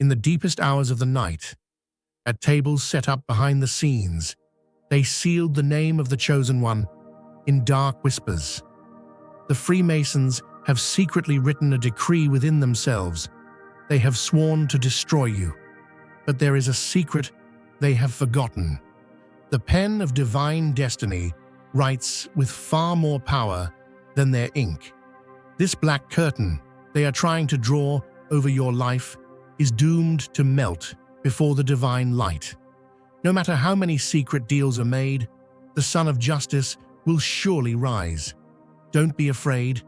In the deepest hours of the night, at tables set up behind the scenes, they sealed the name of the Chosen One in dark whispers. The Freemasons have secretly written a decree within themselves. They have sworn to destroy you. But there is a secret they have forgotten. The pen of divine destiny writes with far more power than their ink. This black curtain they are trying to draw over your life is doomed to melt before the divine light. No matter how many secret deals are made, the Sun of Justice will surely rise. Don't be afraid.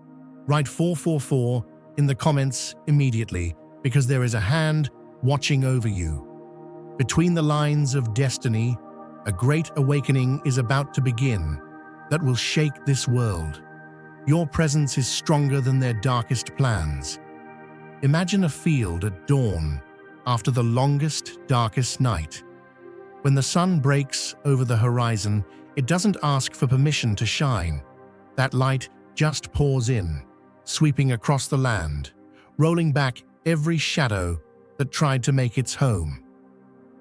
Write 444 in the comments immediately, because there is a hand watching over you. Between the lines of destiny, a great awakening is about to begin that will shake this world. Your presence is stronger than their darkest plans. Imagine a field at dawn after the longest, darkest night. When the sun breaks over the horizon, it doesn't ask for permission to shine. That light just pours in, sweeping across the land, rolling back every shadow that tried to make its home.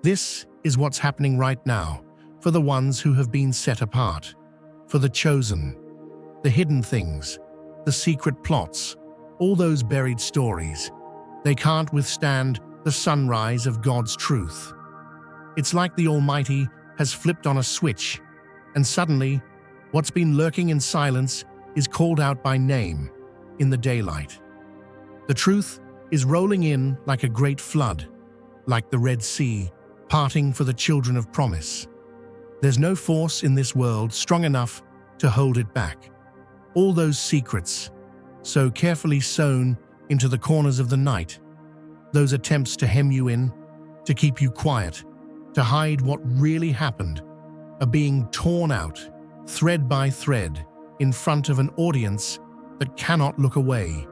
This is what's happening right now for the ones who have been set apart, for the chosen, the hidden things, the secret plots, all those buried stories. They can't withstand the sunrise of God's truth. It's like the Almighty has flipped on a switch, and suddenly, what's been lurking in silence is called out by name in the daylight. The truth is rolling in like a great flood, like the Red Sea parting for the children of promise. There's no force in this world strong enough to hold it back. All those secrets, so carefully sewn into the corners of the night, those attempts to hem you in, to keep you quiet, to hide what really happened, are being torn out, thread by thread, in front of an audience that cannot look away.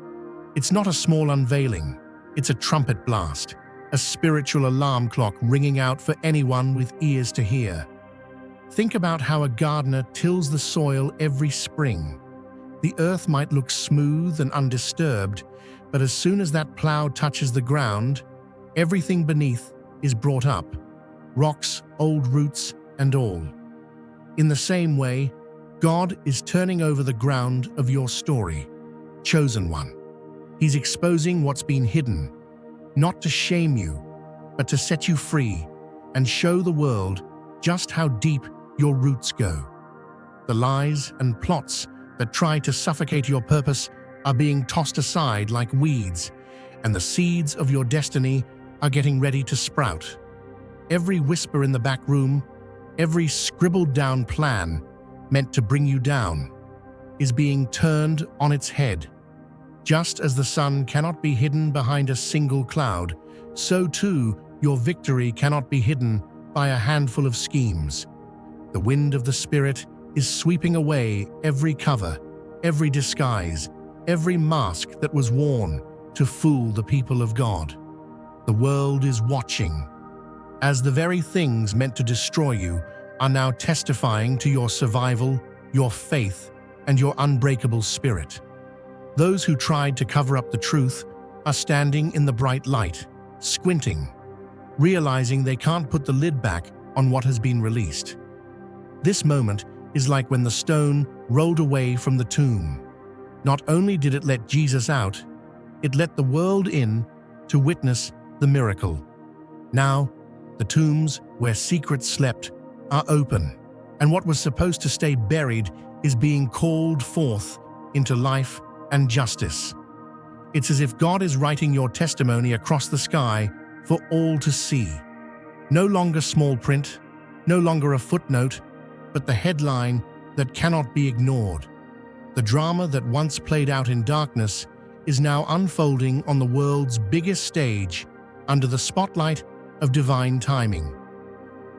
It's not a small unveiling, it's a trumpet blast, a spiritual alarm clock ringing out for anyone with ears to hear. Think about how a gardener tills the soil every spring. The earth might look smooth and undisturbed, but as soon as that plow touches the ground, everything beneath is brought up, rocks, old roots, and all. In the same way, God is turning over the ground of your story, Chosen One. He's exposing what's been hidden, not to shame you, but to set you free and show the world just how deep your roots go. The lies and plots that try to suffocate your purpose are being tossed aside like weeds, and the seeds of your destiny are getting ready to sprout. Every whisper in the back room, every scribbled down plan meant to bring you down, is being turned on its head. Just as the sun cannot be hidden behind a single cloud, so too your victory cannot be hidden by a handful of schemes. The wind of the Spirit is sweeping away every cover, every disguise, every mask that was worn to fool the people of God. The world is watching, as the very things meant to destroy you are now testifying to your survival, your faith, and your unbreakable spirit. Those who tried to cover up the truth are standing in the bright light, squinting, realizing they can't put the lid back on what has been released. This moment is like when the stone rolled away from the tomb. Not only did it let Jesus out, it let the world in to witness the miracle. Now, the tombs where secrets slept are open, and what was supposed to stay buried is being called forth into life and justice. It's as if God is writing your testimony across the sky for all to see. No longer small print, no longer a footnote, but the headline that cannot be ignored. The drama that once played out in darkness is now unfolding on the world's biggest stage under the spotlight of divine timing.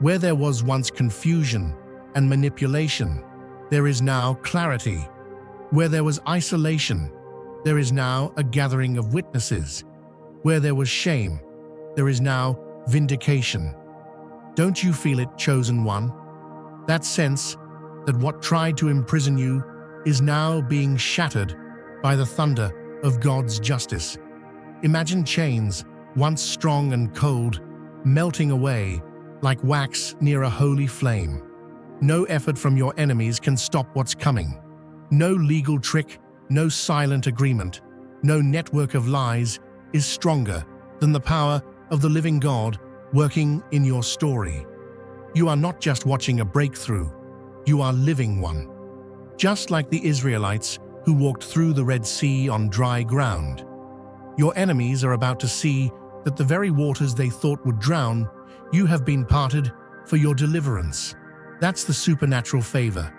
Where there was once confusion and manipulation, there is now clarity. Where there was isolation, there is now a gathering of witnesses. Where there was shame, there is now vindication. Don't you feel it, Chosen One? That sense that what tried to imprison you is now being shattered by the thunder of God's justice. Imagine chains once strong and cold, melting away like wax near a holy flame. No effort from your enemies can stop what's coming. No legal trick, no silent agreement, no network of lies is stronger than the power of the living God working in your story. You are not just watching a breakthrough, you are living one. Just like the Israelites who walked through the Red Sea on dry ground. Your enemies are about to see that the very waters they thought would drown, you have been parted for your deliverance. That's the supernatural favor,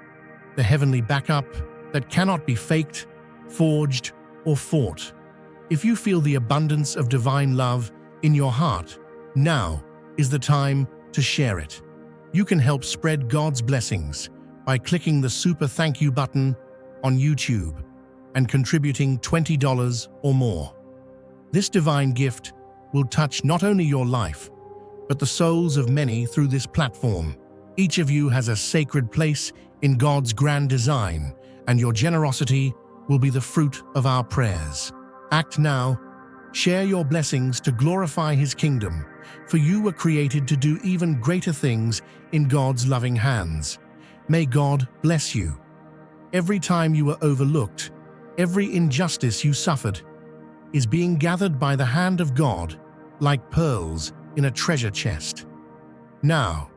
the heavenly backup that cannot be faked, forged, or fought. If you feel the abundance of divine love in your heart, now is the time to share it. You can help spread God's blessings by clicking the super thank you button on YouTube and contributing $20 or more. This divine gift will touch not only your life, but the souls of many through this platform. Each of you has a sacred place in God's grand design, and your generosity will be the fruit of our prayers. Act now. Share your blessings to glorify His kingdom, for you were created to do even greater things in God's loving hands. May God bless you. Every time you were overlooked, every injustice you suffered, is being gathered by the hand of God like pearls in a treasure chest. Now,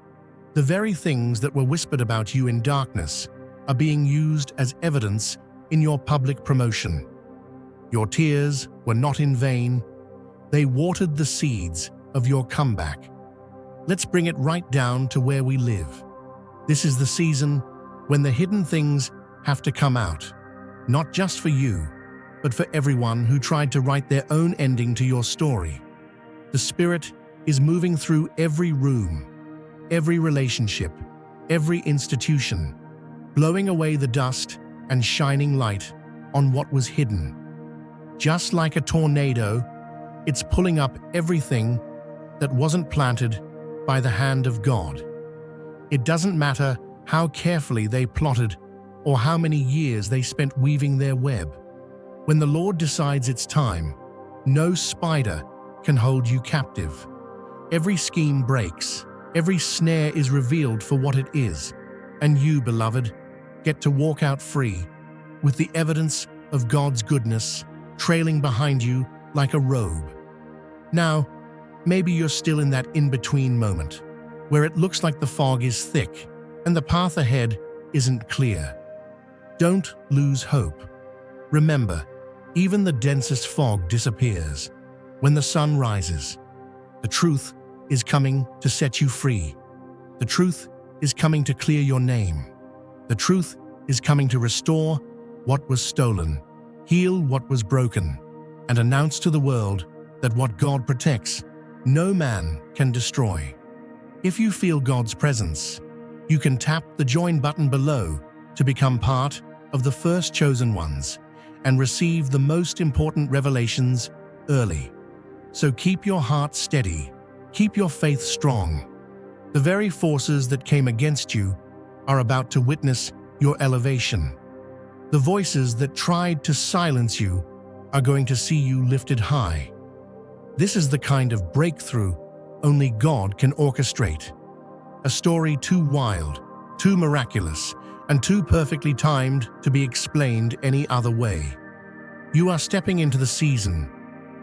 the very things that were whispered about you in darkness are being used as evidence in your public promotion. Your tears were not in vain. They watered the seeds of your comeback. Let's bring it right down to where we live. This is the season when the hidden things have to come out, not just for you, but for everyone who tried to write their own ending to your story. The Spirit is moving through every room, every relationship, every institution, blowing away the dust and shining light on what was hidden. Just like a tornado, it's pulling up everything that wasn't planted by the hand of God. It doesn't matter how carefully they plotted or how many years they spent weaving their web. When the Lord decides it's time, no spider can hold you captive. Every scheme breaks, every snare is revealed for what it is, and you, beloved, get to walk out free, with the evidence of God's goodness trailing behind you like a robe. Now, maybe you're still in that in-between moment, where it looks like the fog is thick and the path ahead isn't clear. Don't lose hope. Remember, even the densest fog disappears when the sun rises. The truth is coming to set you free. The truth is coming to clear your name. The truth is coming to restore what was stolen, heal what was broken, and announce to the world that what God protects, no man can destroy. If you feel God's presence, you can tap the join button below to become part of the first chosen ones and receive the most important revelations early. So keep your heart steady, keep your faith strong. The very forces that came against you are about to witness your elevation. The voices that tried to silence you are going to see you lifted high. This is the kind of breakthrough only God can orchestrate. A story too wild, too miraculous, and too perfectly timed to be explained any other way. You are stepping into the season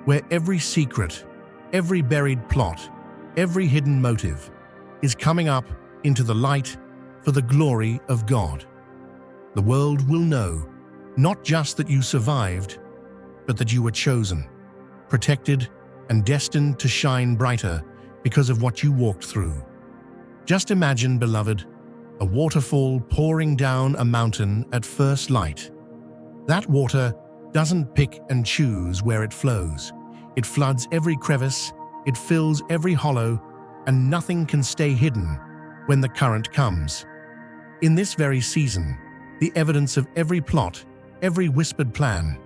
where every secret, every buried plot, every hidden motive is coming up into the light for the glory of God. The world will know not just that you survived, but that you were chosen, protected, and destined to shine brighter because of what you walked through. Just imagine, beloved, a waterfall pouring down a mountain at first light. That water doesn't pick and choose where it flows. It floods every crevice, it fills every hollow, and nothing can stay hidden when the current comes. In this very season, the evidence of every plot, every whispered plan,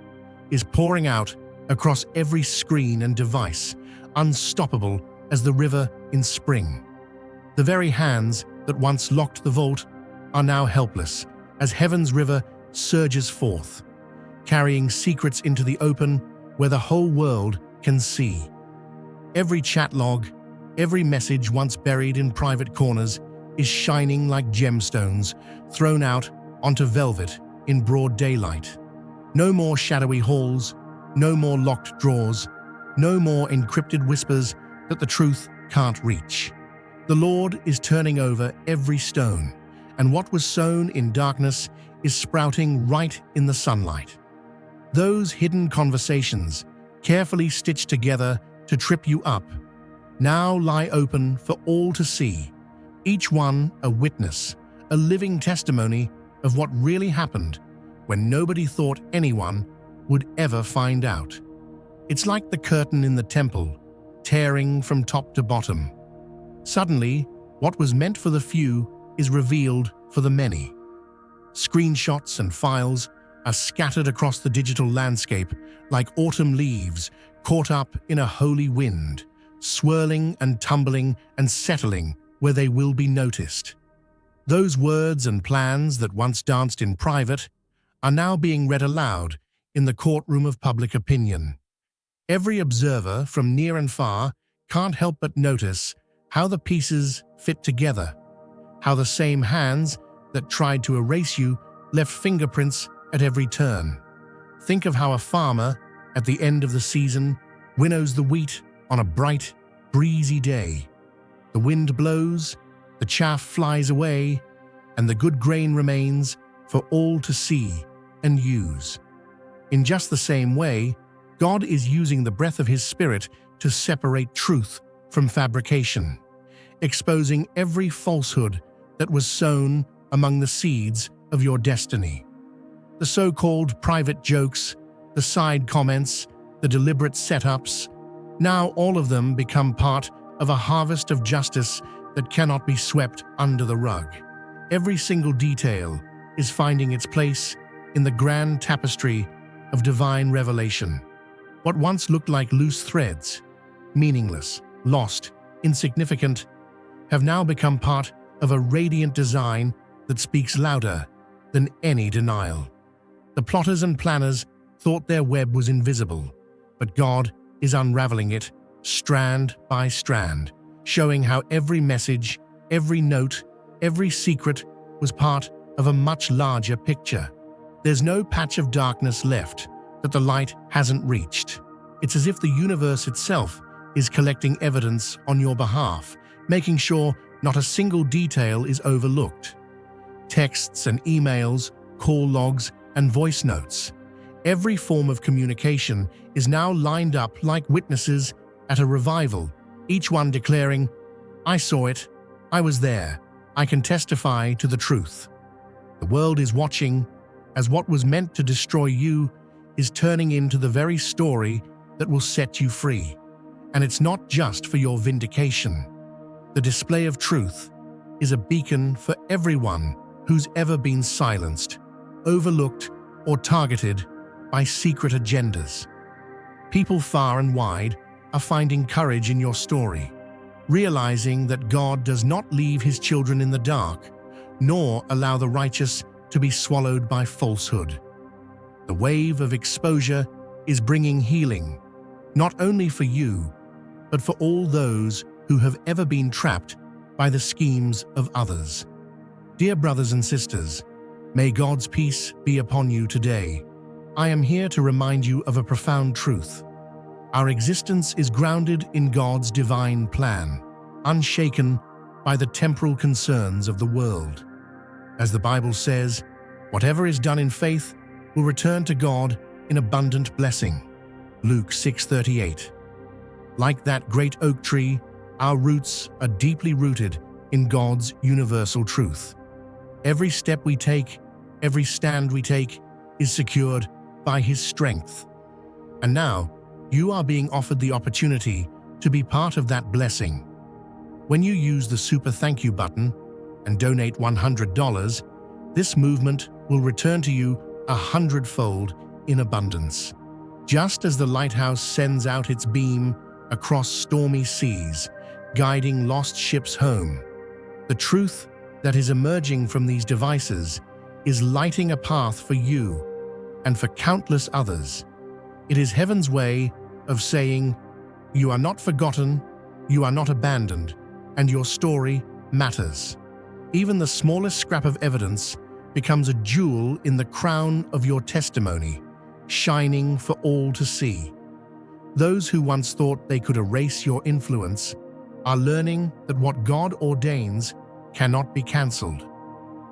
is pouring out across every screen and device, unstoppable as the river in spring. The very hands that once locked the vault are now helpless as heaven's river surges forth, carrying secrets into the open where the whole world can see. Every chat log, every message once buried in private corners is shining like gemstones thrown out onto velvet in broad daylight. No more shadowy halls, no more locked drawers, no more encrypted whispers that the truth can't reach. The Lord is turning over every stone, and what was sown in darkness is sprouting right in the sunlight. Those hidden conversations, carefully stitched together to trip you up, now lie open for all to see, each one a witness, a living testimony of what really happened when nobody thought anyone would ever find out. It's like the curtain in the temple, tearing from top to bottom. Suddenly, what was meant for the few is revealed for the many. Screenshots and files are scattered across the digital landscape like autumn leaves caught up in a holy wind, swirling and tumbling and settling where they will be noticed. Those words and plans that once danced in private are now being read aloud in the courtroom of public opinion. Every observer from near and far can't help but notice how the pieces fit together, how the same hands that tried to erase you left fingerprints at every turn. Think of how a farmer, at the end of the season, winnows the wheat on a bright, breezy day. The wind blows, the chaff flies away, and the good grain remains for all to see and use. In just the same way, God is using the breath of His Spirit to separate truth from fabrication, exposing every falsehood that was sown among the seeds of your destiny. The so-called private jokes, the side comments, the deliberate setups, now all of them become part of a harvest of justice that cannot be swept under the rug. Every single detail is finding its place in the grand tapestry of divine revelation. What once looked like loose threads, meaningless, lost, insignificant, have now become part of a radiant design that speaks louder than any denial. The plotters and planners thought their web was invisible, but God is unraveling it strand by strand, showing how every message, every note, every secret was part of a much larger picture. There's no patch of darkness left that the light hasn't reached. It's as if the universe itself is collecting evidence on your behalf, making sure not a single detail is overlooked. Texts and emails, call logs, and voice notes. Every form of communication is now lined up like witnesses at a revival, each one declaring, "I saw it, I was there, I can testify to the truth." The world is watching as what was meant to destroy you is turning into the very story that will set you free. And it's not just for your vindication. The display of truth is a beacon for everyone who's ever been silenced, overlooked, or targeted by secret agendas. People far and wide are finding courage in your story, realizing that God does not leave His children in the dark, nor allow the righteous to be swallowed by falsehood. The wave of exposure is bringing healing, not only for you, but for all those who have ever been trapped by the schemes of others. Dear brothers and sisters, may God's peace be upon you today. I am here to remind you of a profound truth. Our existence is grounded in God's divine plan, unshaken by the temporal concerns of the world. As the Bible says, whatever is done in faith will return to God in abundant blessing. Luke 6:38. Like that great oak tree, our roots are deeply rooted in God's universal truth. Every step we take, every stand we take, is secured by His strength. And now, you are being offered the opportunity to be part of that blessing. When you use the Super Thank You button and donate $100, this movement will return to you 100-fold in abundance. Just as the lighthouse sends out its beam across stormy seas, guiding lost ships home, the truth that is emerging from these devices is lighting a path for you and for countless others. It is heaven's way of saying, You are not forgotten, you are not abandoned, and your story matters. Even the smallest scrap of evidence becomes a jewel in the crown of your testimony, shining for all to see. Those who once thought they could erase your influence are learning that what God ordains cannot be cancelled.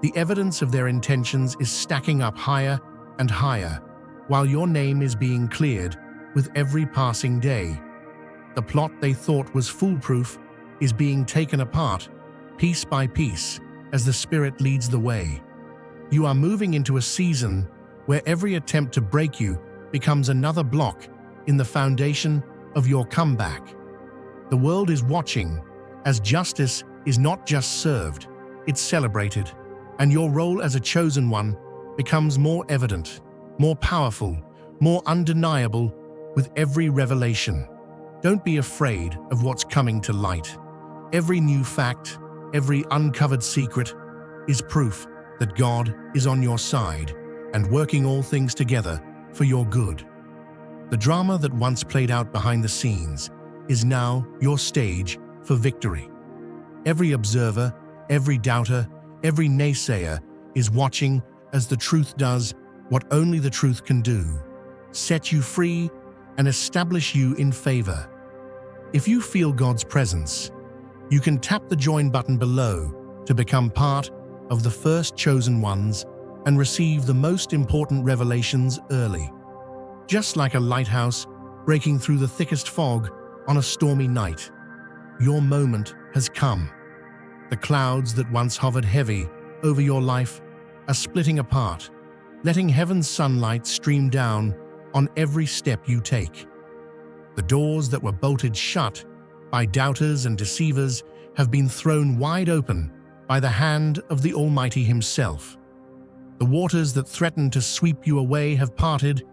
The evidence of their intentions is stacking up higher and higher, while your name is being cleared with every passing day. The plot they thought was foolproof is being taken apart, piece by piece, as the Spirit leads the way. You are moving into a season where every attempt to break you becomes another block in the foundation of your comeback. The world is watching, as justice is not just served, it's celebrated, and your role as a chosen one becomes more evident, more powerful, more undeniable with every revelation. Don't be afraid of what's coming to light. Every new fact, every uncovered secret is proof that God is on your side and working all things together for your good. The drama that once played out behind the scenes is now your stage for victory. Every observer, every doubter, every naysayer is watching as the truth does what only the truth can do: set you free and establish you in favor. If you feel God's presence, you can tap the join button below to become part of the first chosen ones and receive the most important revelations early. Just like a lighthouse breaking through the thickest fog on a stormy night, your moment has come. The clouds that once hovered heavy over your life are splitting apart, letting heaven's sunlight stream down on every step you take. The doors that were bolted shut by doubters and deceivers have been thrown wide open by the hand of the Almighty Himself. The waters that threatened to sweep you away have parted,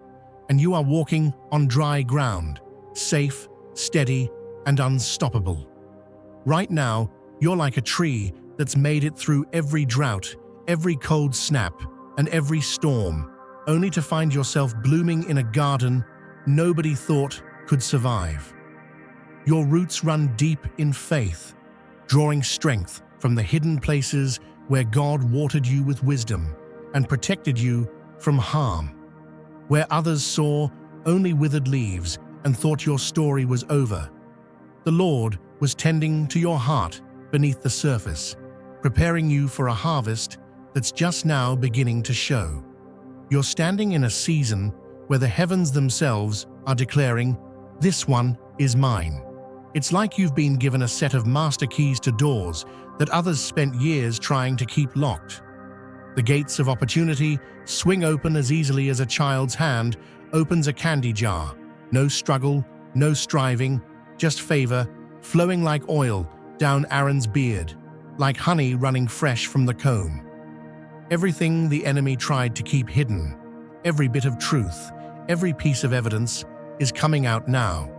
and you are walking on dry ground, safe, steady, and unstoppable. Right now, you're like a tree that's made it through every drought, every cold snap, and every storm, only to find yourself blooming in a garden nobody thought could survive. Your roots run deep in faith, drawing strength from the hidden places where God watered you with wisdom and protected you from harm. Where others saw only withered leaves and thought your story was over, the Lord was tending to your heart beneath the surface, preparing you for a harvest that's just now beginning to show. You're standing in a season where the heavens themselves are declaring, "This one is mine." It's like you've been given a set of master keys to doors that others spent years trying to keep locked. The gates of opportunity swing open as easily as a child's hand opens a candy jar. No struggle, no striving, just favor, flowing like oil down Aaron's beard, like honey running fresh from the comb. Everything the enemy tried to keep hidden, every bit of truth, every piece of evidence is coming out now,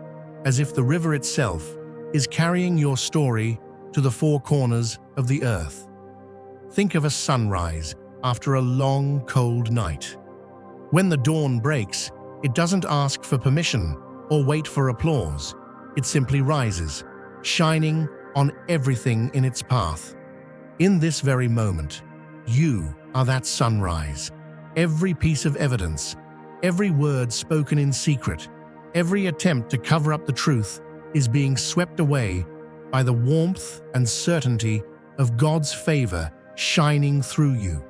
as if the river itself is carrying your story to the four corners of the earth. Think of a sunrise after a long, cold night. When the dawn breaks, it doesn't ask for permission or wait for applause. It simply rises, shining on everything in its path. In this very moment, you are that sunrise. Every piece of evidence, every word spoken in secret, every attempt to cover up the truth is being swept away by the warmth and certainty of God's favor shining through you.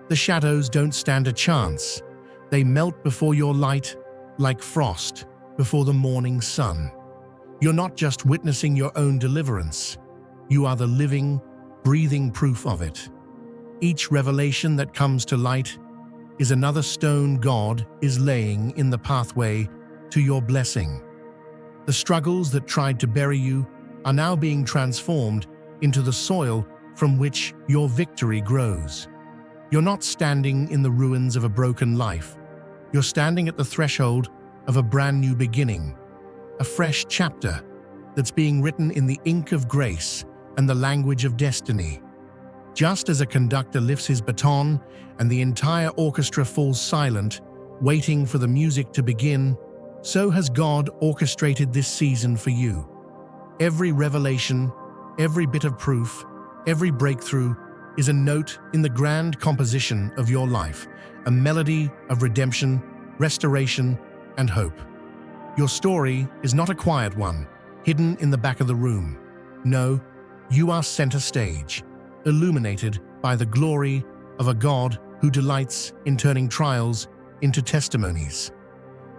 The shadows don't stand a chance. They melt before your light like frost before the morning sun. You're not just witnessing your own deliverance. You are the living, breathing proof of it. Each revelation that comes to light is another stone God is laying in the pathway to your blessing. The struggles that tried to bury you are now being transformed into the soil from which your victory grows. You're not standing in the ruins of a broken life. You're standing at the threshold of a brand new beginning, a fresh chapter that's being written in the ink of grace and the language of destiny. Just as a conductor lifts his baton and the entire orchestra falls silent, waiting for the music to begin, So has God orchestrated this season for you. Every revelation, every bit of proof, every breakthrough is a note in the grand composition of your life, a melody of redemption, restoration, and hope. Your story is not a quiet one, hidden in the back of the room. No, you are center stage, illuminated by the glory of a God who delights in turning trials into testimonies.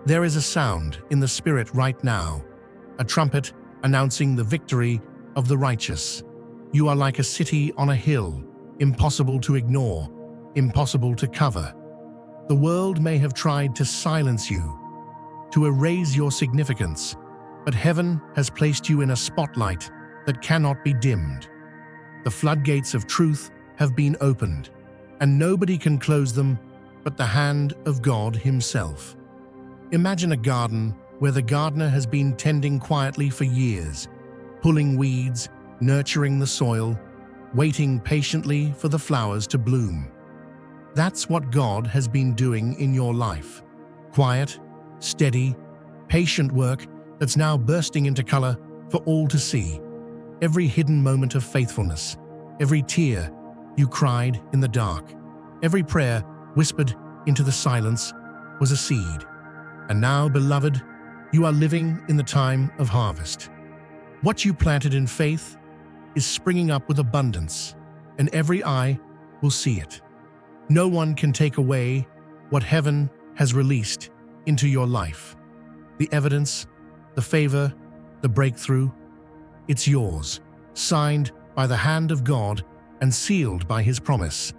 There is a sound in the spirit right now, a trumpet announcing the victory of the righteous. You are like a city on a hill, impossible to ignore, impossible to cover. The world may have tried to silence you, to erase your significance, but heaven has placed you in a spotlight that cannot be dimmed. The floodgates of truth have been opened, and nobody can close them but the hand of God Himself. Imagine a garden where the gardener has been tending quietly for years, pulling weeds, nurturing the soil, waiting patiently for the flowers to bloom. That's what God has been doing in your life. Quiet, steady, patient work that's now bursting into color for all to see. Every hidden moment of faithfulness, every tear you cried in the dark, every prayer whispered into the silence was a seed. And now, beloved, you are living in the time of harvest. What you planted in faith is springing up with abundance, and every eye will see it. No one can take away what heaven has released into your life. The evidence, the favor, the breakthrough, it's yours, signed by the hand of God and sealed by His promise.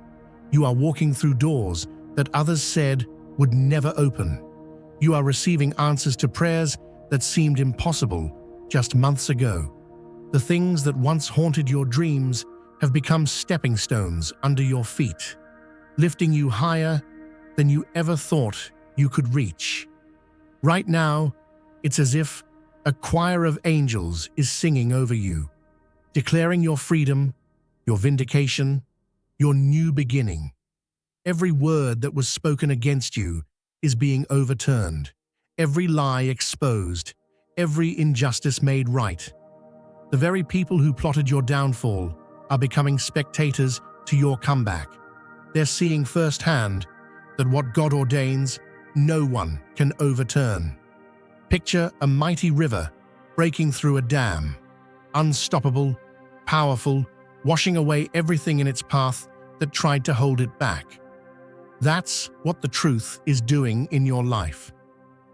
You are walking through doors that others said would never open. You are receiving answers to prayers that seemed impossible just months ago. The things that once haunted your dreams have become stepping stones under your feet, lifting you higher than you ever thought you could reach. Right now, it's as if a choir of angels is singing over you, declaring your freedom, your vindication, your new beginning. Every word that was spoken against you is being overturned, every lie exposed, every injustice made right. The very people who plotted your downfall are becoming spectators to your comeback. They're seeing firsthand that what God ordains, no one can overturn. Picture a mighty river breaking through a dam, unstoppable, powerful, washing away everything in its path that tried to hold it back. That's what the truth is doing in your life.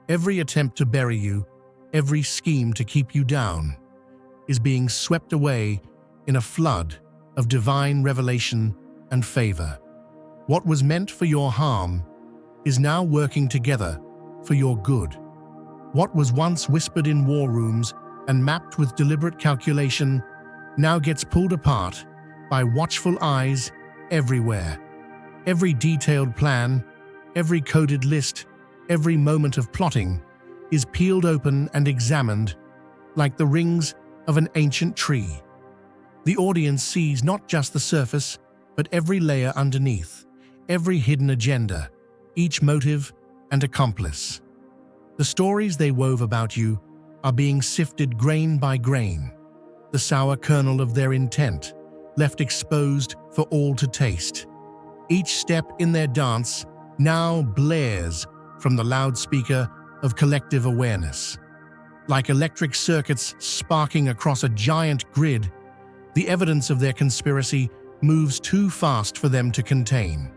Every attempt to bury you, every scheme to keep you down, is being swept away in a flood of divine revelation and favor. What was meant for your harm is now working together for your good. What was once whispered in war rooms and mapped with deliberate calculation now gets pulled apart by watchful eyes everywhere. Every detailed plan, every coded list, every moment of plotting is peeled open and examined like the rings of an ancient tree. The audience sees not just the surface, but every layer underneath, every hidden agenda, each motive and accomplice. The stories they wove about you are being sifted grain by grain, the sour kernel of their intent, left exposed for all to taste. Each step in their dance now blares from the loudspeaker of collective awareness. Like electric circuits sparking across a giant grid, the evidence of their conspiracy moves too fast for them to contain.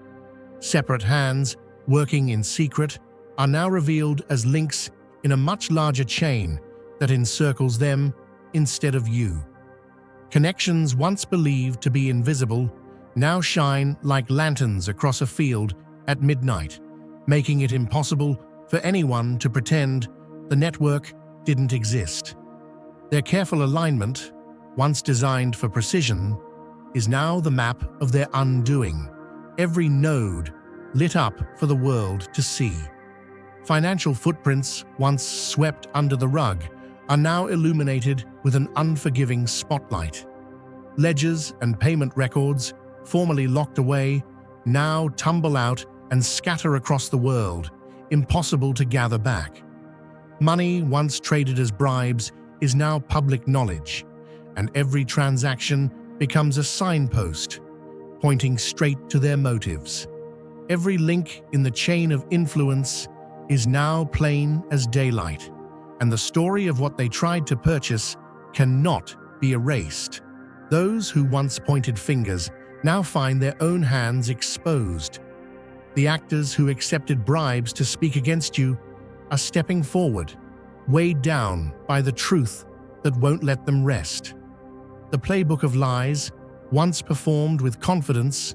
Separate hands, working in secret, are now revealed as links in a much larger chain that encircles them instead of you. Connections once believed to be invisible now shine like lanterns across a field at midnight, making it impossible for anyone to pretend the network didn't exist. Their careful alignment, once designed for precision, is now the map of their undoing, every node lit up for the world to see. Financial footprints, once swept under the rug, are now illuminated with an unforgiving spotlight. Ledgers and payment records, formerly locked away, now tumble out and scatter across the world, impossible to gather back. Money once traded as bribes is now public knowledge, and every transaction becomes a signpost, pointing straight to their motives. Every link in the chain of influence is now plain as daylight, and the story of what they tried to purchase cannot be erased. Those who once pointed fingers now find their own hands exposed. The actors who accepted bribes to speak against you are stepping forward, weighed down by the truth that won't let them rest. The playbook of lies, once performed with confidence,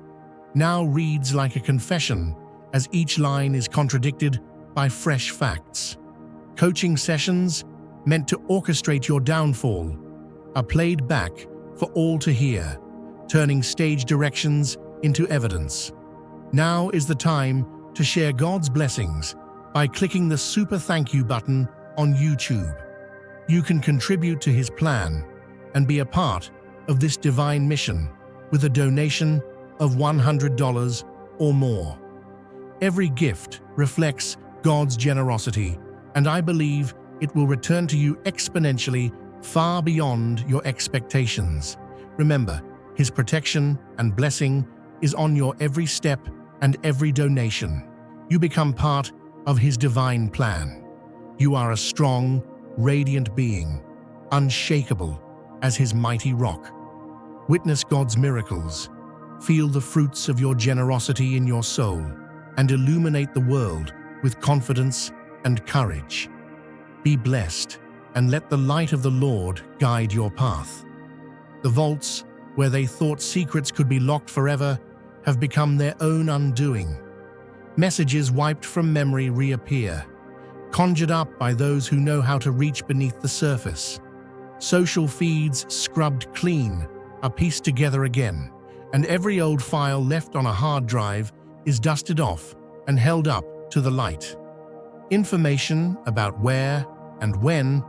now reads like a confession as each line is contradicted by fresh facts. Coaching sessions, meant to orchestrate your downfall, are played back for all to hear, turning stage directions into evidence. Now is the time to share God's blessings by clicking the super thank you button on YouTube. You can contribute to His plan and be a part of this divine mission with a donation of $100 or more. Every gift reflects God's generosity, and I believe it will return to you exponentially far beyond your expectations. Remember, His protection and blessing is on your every step and every donation. You become part of His divine plan. You are a strong, radiant being, unshakable as His mighty rock. Witness God's miracles, feel the fruits of your generosity in your soul, and illuminate the world with confidence and courage. Be blessed, and let the light of the Lord guide your path. The vaults, where they thought secrets could be locked forever, have become their own undoing. Messages wiped from memory reappear, conjured up by those who know how to reach beneath the surface. Social feeds scrubbed clean are pieced together again, and every old file left on a hard drive is dusted off and held up to the light. Information about where and when,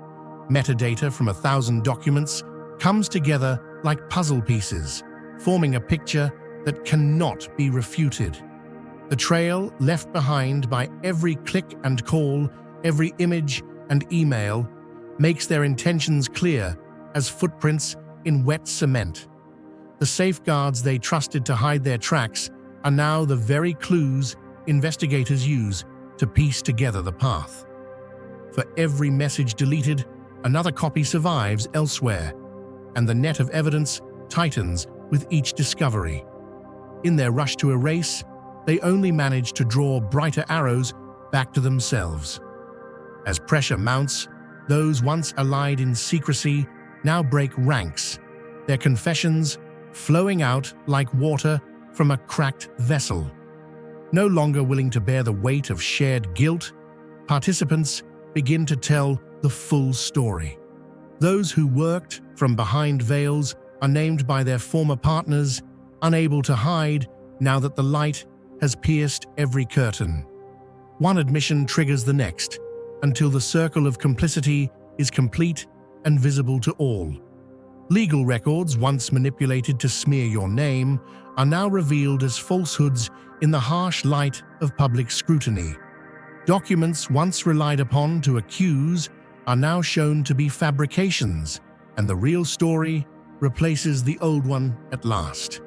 metadata from 1,000 documents, comes together like puzzle pieces, forming a picture that cannot be refuted. The trail left behind by every click and call, every image and email, makes their intentions clear as footprints in wet cement. The safeguards they trusted to hide their tracks are now the very clues investigators use to piece together the path. For every message deleted, another copy survives elsewhere, and the net of evidence tightens with each discovery. In their rush to erase, they only manage to draw brighter arrows back to themselves. As pressure mounts, those once allied in secrecy now break ranks, their confessions flowing out like water from a cracked vessel. No longer willing to bear the weight of shared guilt, participants begin to tell the full story. Those who worked from behind veils are named by their former partners, unable to hide now that the light has pierced every curtain. One admission triggers the next, until the circle of complicity is complete and visible to all. Legal records, once manipulated to smear your name, are now revealed as falsehoods in the harsh light of public scrutiny. Documents once relied upon to accuse are now shown to be fabrications, and the real story replaces the old one at last.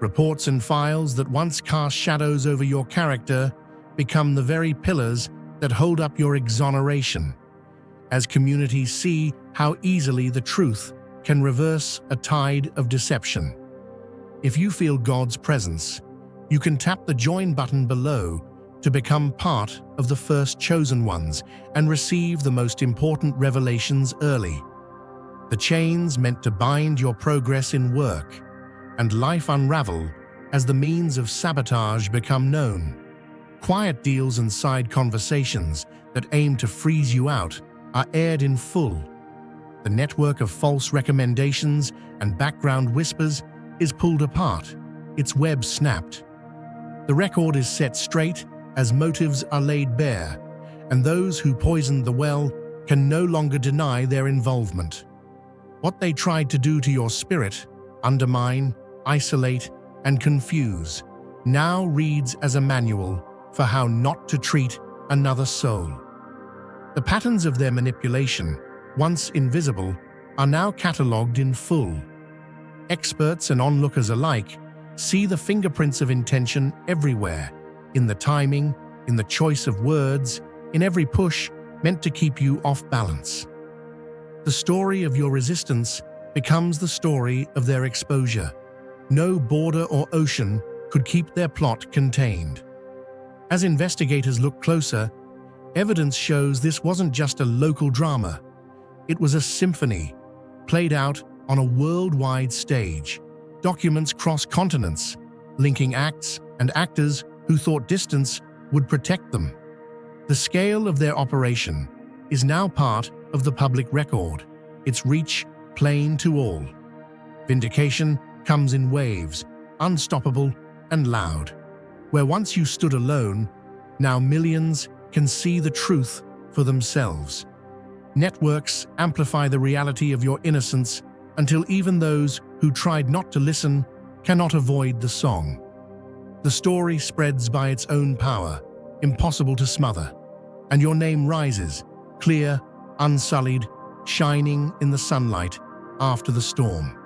Reports and files that once cast shadows over your character become the very pillars that hold up your exoneration, as communities see how easily the truth can reverse a tide of deception. If you feel God's presence, you can tap the join button below to become part of the first chosen ones and receive the most important revelations early. The chains meant to bind your progress in work and life unravel as the means of sabotage become known. Quiet deals and side conversations that aim to freeze you out are aired in full. The network of false recommendations and background whispers is pulled apart, its web snapped. The record is set straight as motives are laid bare, and those who poisoned the well can no longer deny their involvement. What they tried to do to your spirit, undermine, isolate, and confuse, now reads as a manual for how not to treat another soul. The patterns of their manipulation, once invisible, are now catalogued in full. Experts and onlookers alike see the fingerprints of intention everywhere, in the timing, in the choice of words, in every push meant to keep you off balance. The story of your resistance becomes the story of their exposure. No border or ocean could keep their plot contained. As investigators look closer, evidence shows this wasn't just a local drama. It was a symphony, played out on a worldwide stage. Documents cross continents, linking acts and actors who thought distance would protect them. The scale of their operation is now part of the public record, its reach plain to all. Vindication comes in waves, unstoppable and loud. Where once you stood alone, now millions can see the truth for themselves. Networks amplify the reality of your innocence until even those who tried not to listen cannot avoid the song. The story spreads by its own power, impossible to smother, and your name rises, clear, unsullied, shining in the sunlight after the storm.